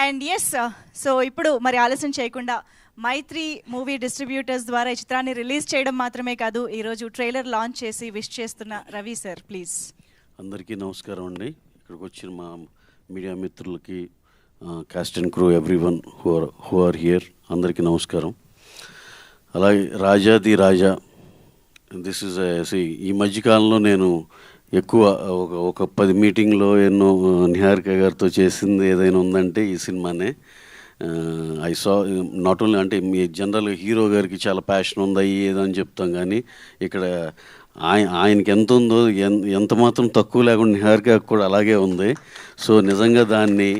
And yes, so ఇప్పుడు మరి ఆలస్యం చేయకుండా మైత్రి మూవీ డిస్ట్రిబ్యూటర్స్ ద్వారా ఈ చిత్రాన్ని రిలీజ్ చేయడం మాత్రమే కాదు, ఈరోజు ట్రైలర్ లాంచ్ చేసి విష్ చేస్తున్న రవి సార్ ప్లీజ్. అందరికీ నమస్కారం అండి. ఇక్కడికి వచ్చిన మా మీడియా మిత్రులకి, cast and crew, everyone who are here, అందరికీ నమస్కారం. అలాగే రాజాది రాజా, దిస్ ఇస్ ఈ మధ్యకాలంలో నేను ఎక్కువ ఒక 10 మీటింగ్లో ఎన్నో నిహారిక గారితో చేసింది ఏదైనా ఉందంటే ఈ సినిమానే. ఐ సా నాట్ ఓన్లీ, అంటే మీ జనరల్గా హీరో గారికి చాలా ప్యాషన్ ఉందా ఏదో అని చెప్తాం, కానీ ఇక్కడ ఆయనకి ఎంత ఉందో ఎంత మాత్రం తక్కువ లేకుండా నిహారిక కూడా అలాగే ఉంది. సో నిజంగా దాన్ని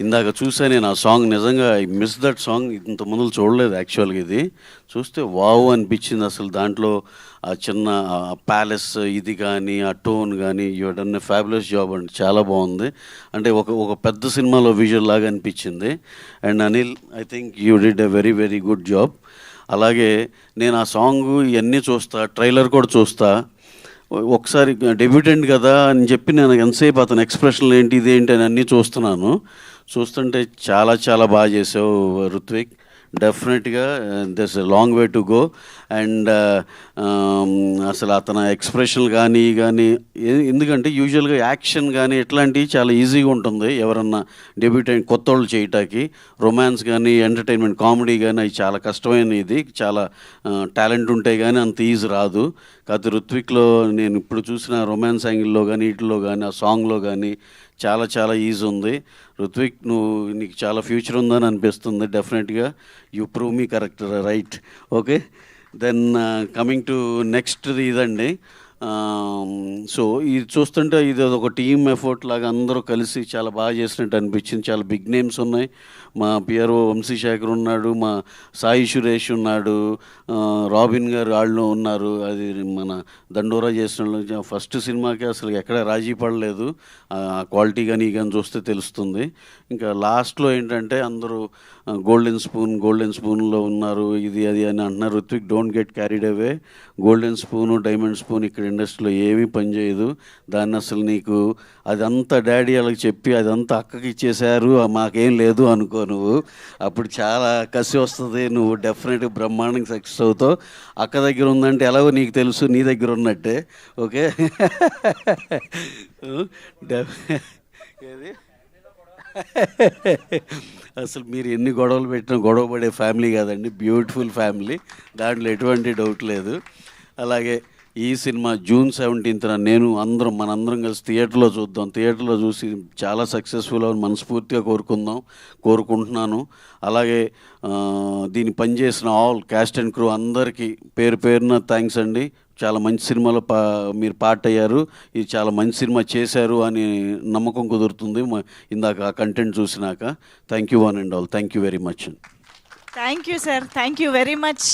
ఇందాక చూసా నేను, ఆ సాంగ్ నిజంగా ఐ మిస్ దట్ సాంగ్. ఇంత ముందు చూడలేదు యాక్చువల్గా, ఇది చూస్తే వావ్ అనిపించింది. అసలు దాంట్లో ఆ చిన్న ప్యాలెస్ ఇది కానీ, ఆ టోన్ కానీ, you done a fabulous job అండి, చాలా బాగుంది. అంటే ఒక పెద్ద సినిమాలో విజువల్ లాగా అనిపించింది. And Anil, I think you did a very very good job. అలాగే నేను ఆ సాంగ్ ఇవన్నీ చూస్తా, ట్రైలర్ కూడా చూస్తా. ఒకసారి డెబ్యూటెంట్ కదా అని చెప్పి నేను ఎంతసేపు అతని ఎక్స్ప్రెషన్లు ఏంటి ఇదేంటి అని అన్నీ చూస్తుంటే చాలా చాలా బాగా చేసావు రుత్విక్. డెఫినెట్గా this long way to go. And అసలు అతని ఎక్స్ప్రెషన్లు కానీ ఎందుకంటే యూజువల్గా యాక్షన్ కానీ ఇట్లాంటివి చాలా ఈజీగా ఉంటుంది ఎవరన్నా డెబ్యూటెంట్ కొత్త వాళ్ళు చేయటానికి. రొమాన్స్ కానీ, ఎంటర్టైన్మెంట్, కామెడీ కానీ అవి చాలా కష్టమైన, ఇది చాలా టాలెంట్ ఉంటాయి కానీ అంత ఈజీ రాదు. కాకపోతే రుత్విక్లో నేను ఇప్పుడు చూసిన రొమాన్స్ యాంగిల్లో కానీ, వీటిలో కానీ, ఆ సాంగ్లో కానీ చాలా చాలా ఈజీ ఉంది. రుత్విక్, నీకు చాలా ఫ్యూచర్ ఉందని అనిపిస్తుంది. డెఫినెట్గా you prove me correct, right? Okay, then coming to next ఇదండి. సో ఇది చూస్తుంటే ఇది ఒక టీమ్ ఎఫర్ట్ లాగా అందరూ కలిసి చాలా బాగా చేసినట్టు అనిపించింది. చాలా బిగ్ నేమ్స్ ఉన్నాయి. మా పిఆర్ఓ వంశీశేఖర్ ఉన్నాడు, మా సాయి సురేష్ ఉన్నాడు, రాబిన్ గారు వాళ్ళు ఉన్నారు. అది మన దండోరా చేసిన ఫస్ట్ సినిమాకి అసలు ఎక్కడ రాజీ పడలేదు. ఆ క్వాలిటీ కానీ చూస్తే తెలుస్తుంది. ఇంకా లాస్ట్లో ఏంటంటే అందరూ గోల్డెన్ స్పూన్లో ఉన్నారు, ఇది అది అని అంటున్నారు. Ruthvik, don't get carried away. Golden spoon, diamond spoon ఇక్కడ ఇండస్ట్రీలో ఏమీ పనిచేయదు. దాన్ని అసలు నీకు అదంతా డాడీ వాళ్ళకి చెప్పి అదంతా అక్కకి ఇచ్చేశారు, మాకేం లేదు అనుకో నువ్వు. అప్పుడు చాలా కసి వస్తుంది. నువ్వు డెఫినెట్గా బ్రహ్మాండంగా సక్సెస్ అవుతావు. అక్క దగ్గర ఉందంటే ఎలాగో నీకు తెలుసు, నీ దగ్గర ఉన్నట్టే. ఓకే, ఏది అసలు మీరు ఎన్ని గొడవలు పెట్టినా గొడవ పడే ఫ్యామిలీ కాదండి, బ్యూటిఫుల్ ఫ్యామిలీ, దాంట్లో ఎటువంటి డౌట్ లేదు. అలాగే ఈ సినిమా June 17th మనందరం కలిసి థియేటర్లో చూద్దాం. థియేటర్లో చూసి చాలా సక్సెస్ఫుల్ అని మనస్ఫూర్తిగా కోరుకుంటున్నాను. అలాగే దీన్ని పనిచేసిన ఆల్ కాస్ట్ అండ్ క్రూ అందరికీ పేరు పేరున థ్యాంక్స్ అండి. చాలా మంచి సినిమాలో మీరు పార్ట్ అయ్యారు. ఇది చాలా మంచి సినిమా చేశారు అని నమ్మకం కుదురుతుంది ఇందాక కంటెంట్ చూసినాక. Thank you one and all. Thank you very much. Thank you sir, thank you very much.